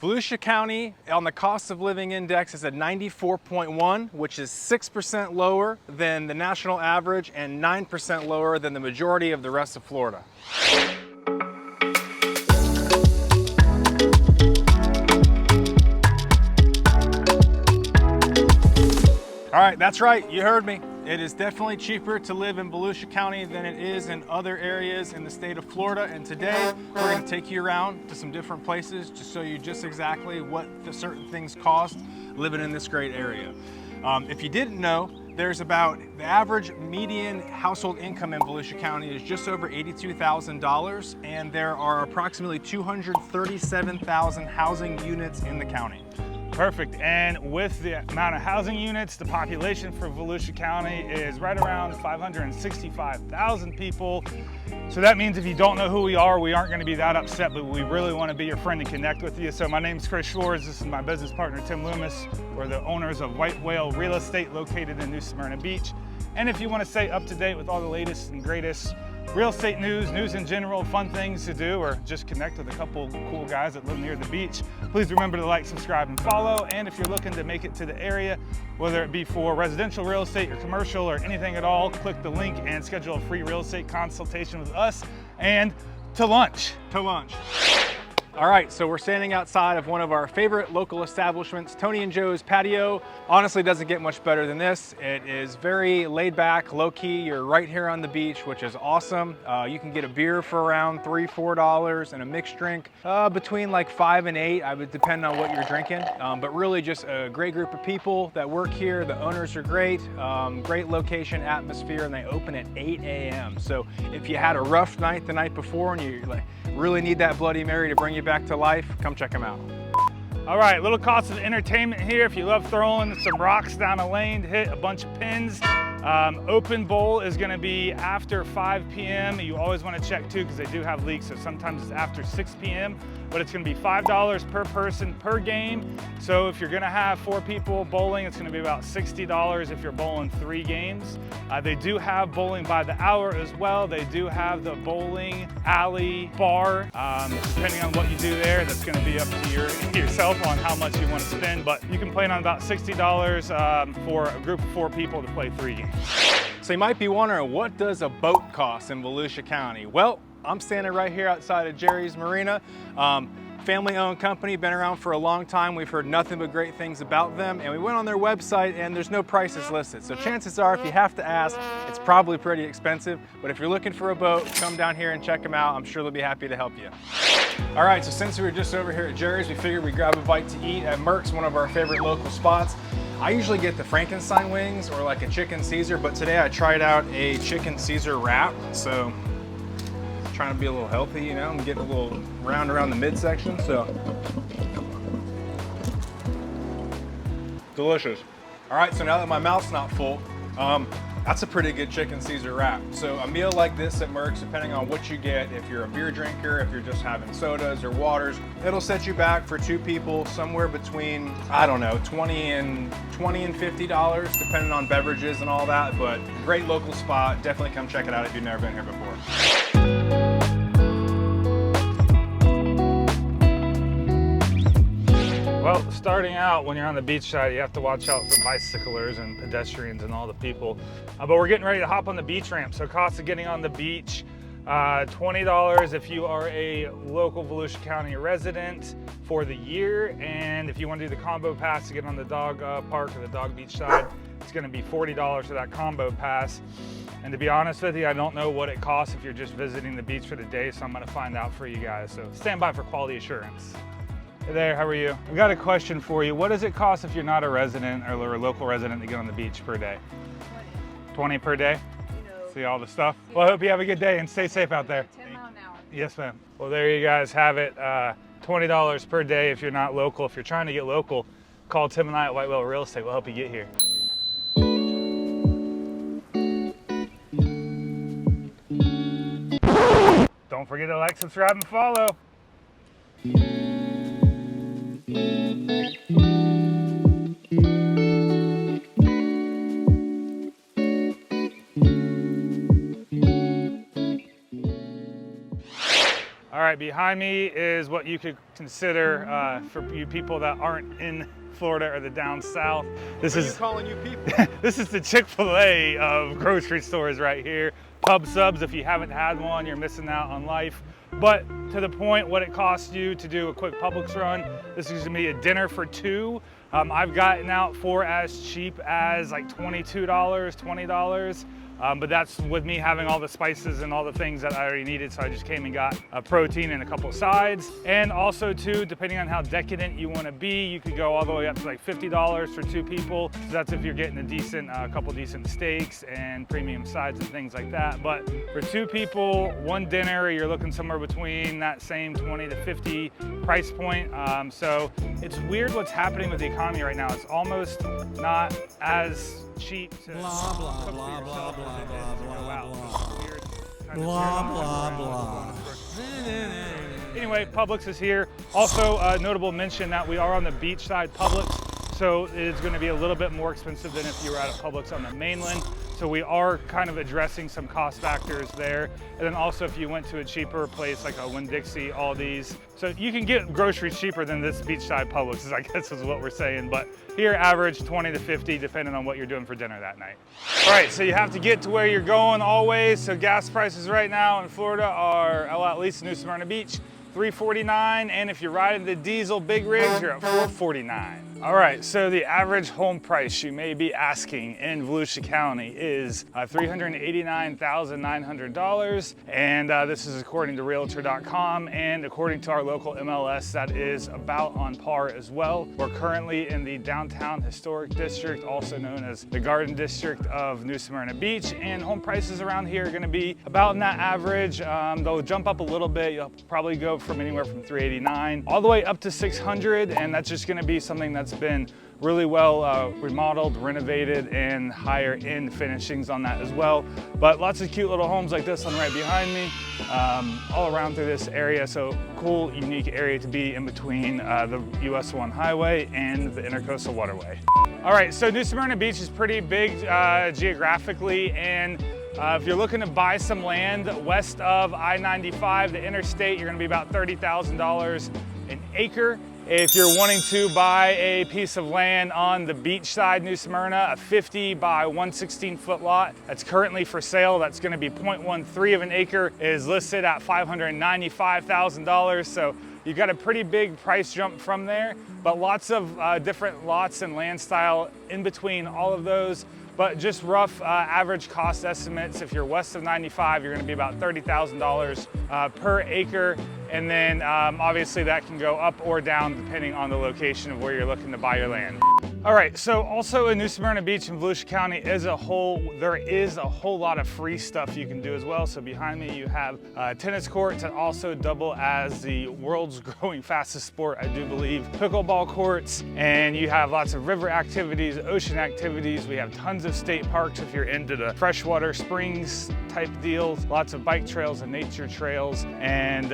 Volusia County on the cost of living index is at 94.1, which is 6% lower than the national average and 9% lower than the majority of the rest of Florida. All right, that's right, you heard me. It is definitely cheaper to live in Volusia County than it is in other areas in the state of Florida. And today we're going to take you around to some different places to show you just exactly what the certain things cost living in this great area. If you didn't know, there's about the average median household income in Volusia County is just over $82,000, and there are approximately 237,000 housing units in the county. Perfect, and with the amount of housing units, the population for Volusia County is right around 565,000 people. So that means if you don't know who we aren't gonna be that upset, but we really wanna be your friend and connect with you. So my name's Chris Shores, this is my business partner, Tim Loomis. We're the owners of White Whale Real Estate located in New Smyrna Beach. And if you wanna stay up to date with all the latest and greatest real estate news in general, fun things to do, or just connect with a couple cool guys that live near the beach, please remember to like, subscribe, and follow. And if you're looking to make it to the area, whether it be for residential real estate or commercial or anything at all, click the link and schedule a free real estate consultation with us and to lunch. All right, so we're standing outside of one of our favorite local establishments, Tony and Joe's Patio. Honestly, doesn't get much better than this. It is very laid back, low key. You're right here on the beach, which is awesome. You can get a beer for around $3, $4 and a mixed drink between like $5 and $8. I would depend on what you're drinking, but really just a great group of people that work here. The owners are great, great location, atmosphere, and they open at 8 a.m. So if you had a rough night the night before and you really need that Bloody Mary to bring you back to life, come check them out. All right, little cost of entertainment here. If you love throwing some rocks down a lane to hit a bunch of pins, open bowl is gonna be after 5 p.m. You always wanna check too, because they do have leaks, so sometimes it's after 6 p.m., but it's gonna be $5 per person per game. So if you're gonna have 4 people bowling, it's gonna be about $60 if you're bowling 3 games. They do have bowling by the hour as well. They do have the bowling alley bar. Depending on what you do there, that's gonna be up to yourself on how much you wanna spend, but you can plan on about $60 for a group of 4 people to play 3 games. So you might be wondering, what does a boat cost in Volusia County? Well, I'm standing right here outside of Jerry's Marina. Family-owned company, been around for a long time. We've heard nothing but great things about them, and we went on their website and there's no prices listed. So chances are, if you have to ask, it's probably pretty expensive. But if you're looking for a boat, come down here and check them out. I'm sure they'll be happy to help you. All right, so since we were just over here at Jerry's, we figured we'd grab a bite to eat at Merc's, one of our favorite local spots. I usually get the Frankenstein wings or like a chicken Caesar, but today I tried out a chicken Caesar wrap. So trying to be a little healthy, you know, I'm getting a little round around the midsection, so. Delicious. All right, so now that my mouth's not full, that's a pretty good chicken Caesar wrap. So a meal like this at Merc's, depending on what you get, if you're a beer drinker, if you're just having sodas or waters, it'll set you back for 2 people somewhere between, I don't know, $20 and $50, depending on beverages and all that, but great local spot. Definitely come check it out if you've never been here before. Well, starting out, when you're on the beach side, you have to watch out for bicyclers and pedestrians and all the people. But we're getting ready to hop on the beach ramp. So cost of getting on the beach, $20 if you are a local Volusia County resident for the year. And if you want to do the combo pass to get on the dog park or the dog beach side, it's gonna be $40 for that combo pass. And to be honest with you, I don't know what it costs if you're just visiting the beach for the day, so I'm gonna find out for you guys. So stand by for quality assurance. Hey there, how are you? We got a question for you. What does it cost if you're not a resident or a local resident to get on the beach per day? 20 per day? You know. See all the stuff? Well, I hope you have a good day and stay safe out there. 10 mile an hour. Yes, ma'am. Well, there you guys have it. $20 per day if you're not local. If you're trying to get local, call Tim and I at White Whale Real Estate. We'll help you get here. Don't forget to like, subscribe, and follow. All right, behind me is what you could consider for you people that aren't in Florida or the down south. What are you calling you people? This is the Chick-fil-A of grocery stores right here. Pub subs, if you haven't had one, you're missing out on life. But to the point, what it costs you to do a quick Publix run, this is gonna be a dinner for two. I've gotten out for as cheap as like $22, $20. But that's with me having all the spices and all the things that I already needed. So I just came and got a protein and a couple sides. And also too, depending on how decadent you want to be, you could go all the way up to like $50 for two people. So that's if you're getting a decent, couple decent steaks and premium sides and things like that. But for two people, one dinner, you're looking somewhere between that same 20 to 50 price point. So it's weird what's happening with the economy right now. It's almost not as cheap to blah blah cook blah for blah yourself blah as it blah is to go out. blah Weird kind of blah trade-off blah around blah. Anyway, Publix is here. Also, a notable mention that we are on the beachside Publix, so it is going to be a little bit more expensive than if you were at a Publix on the mainland. So we are kind of addressing some cost factors there. And then also if you went to a cheaper place like a Winn-Dixie, Aldi's. So you can get groceries cheaper than this beachside Publix, I guess is what we're saying. But here average 20 to 50 depending on what you're doing for dinner that night. All right, so you have to get to where you're going always. So gas prices right now in Florida are, well, at least New Smyrna Beach, $3.49, and if you're riding the diesel big rigs, you're at $4.49. All right, so the average home price you may be asking in Volusia County is $389,900, and this is according to Realtor.com, and according to our local MLS, that is about on par as well. We're currently in the Downtown Historic District, also known as the Garden District of New Smyrna Beach, and home prices around here are gonna be about in that average. They'll jump up a little bit. You'll probably go from anywhere from $389 all the way up to $600, and that's just gonna be something that's been really well remodeled, renovated, and higher end finishings on that as well. But lots of cute little homes like this one right behind me, all around through this area. So cool, unique area to be in between the US 1 highway and the Intercoastal Waterway. All right, so New Smyrna Beach is pretty big geographically, and if you're looking to buy some land west of I-95, the interstate, you're gonna be about $30,000 an acre. If you're wanting to buy a piece of land on the beach side, New Smyrna, a 50 by 116 foot lot that's currently for sale, that's gonna be 0.13 of an acre, is listed at $595,000. So you got a pretty big price jump from there, but lots of different lots and land style in between all of those. But just rough average cost estimates, if you're west of 95, you're gonna be about $30,000 per acre. And then obviously that can go up or down depending on the location of where you're looking to buy your land. All right, so also in New Smyrna Beach and Volusia County as a whole, there is a whole lot of free stuff you can do as well. So behind me you have tennis courts that also double as the world's growing fastest sport, I do believe, pickleball courts, and you have lots of river activities, ocean activities. We have tons of state parks if you're into the freshwater springs type deals, lots of bike trails and nature trails. And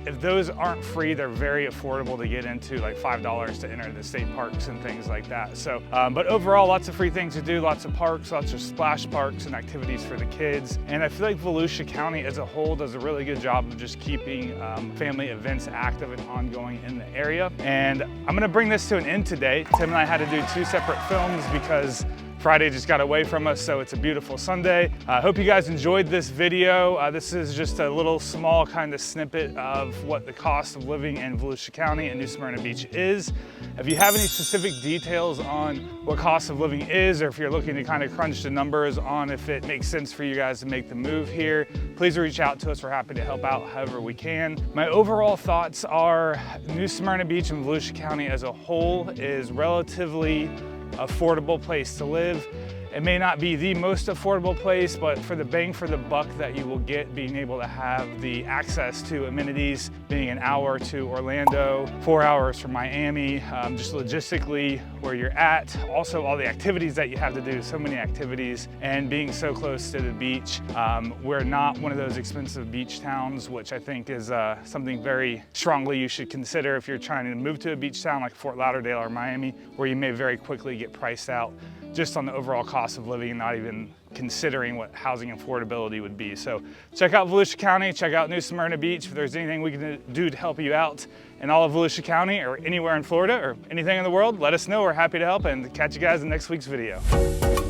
if those aren't free, they're very affordable to get into, like $5 to enter the state parks and things like that. So, but overall, lots of free things to do, lots of parks, lots of splash parks and activities for the kids. And I feel like Volusia County as a whole does a really good job of just keeping family events active and ongoing in the area. And I'm gonna bring this to an end today. Tim and I had to do 2 separate films because Friday just got away from us, so it's a beautiful Sunday. I hope you guys enjoyed this video. This is just a little small kind of snippet of what the cost of living in Volusia County and New Smyrna Beach is. If you have any specific details on what cost of living is, or if you're looking to kind of crunch the numbers on if it makes sense for you guys to make the move here, please reach out to us. We're happy to help out however we can. My overall thoughts are New Smyrna Beach and Volusia County as a whole is relatively affordable place to live. It may not be the most affordable place, but for the bang for the buck that you will get being able to have the access to amenities, being an hour to Orlando, 4 hours from Miami, just logistically where you're at, also all the activities that you have to do, so many activities, and being so close to the beach. We're not one of those expensive beach towns, which I think is something very strongly you should consider if you're trying to move to a beach town like Fort Lauderdale or Miami, where you may very quickly get priced out just on the overall cost of living and not even considering what housing affordability would be. So check out Volusia County, check out New Smyrna Beach. If there's anything we can do to help you out in all of Volusia County or anywhere in Florida or anything in the world, let us know. We're happy to help, and catch you guys in next week's video.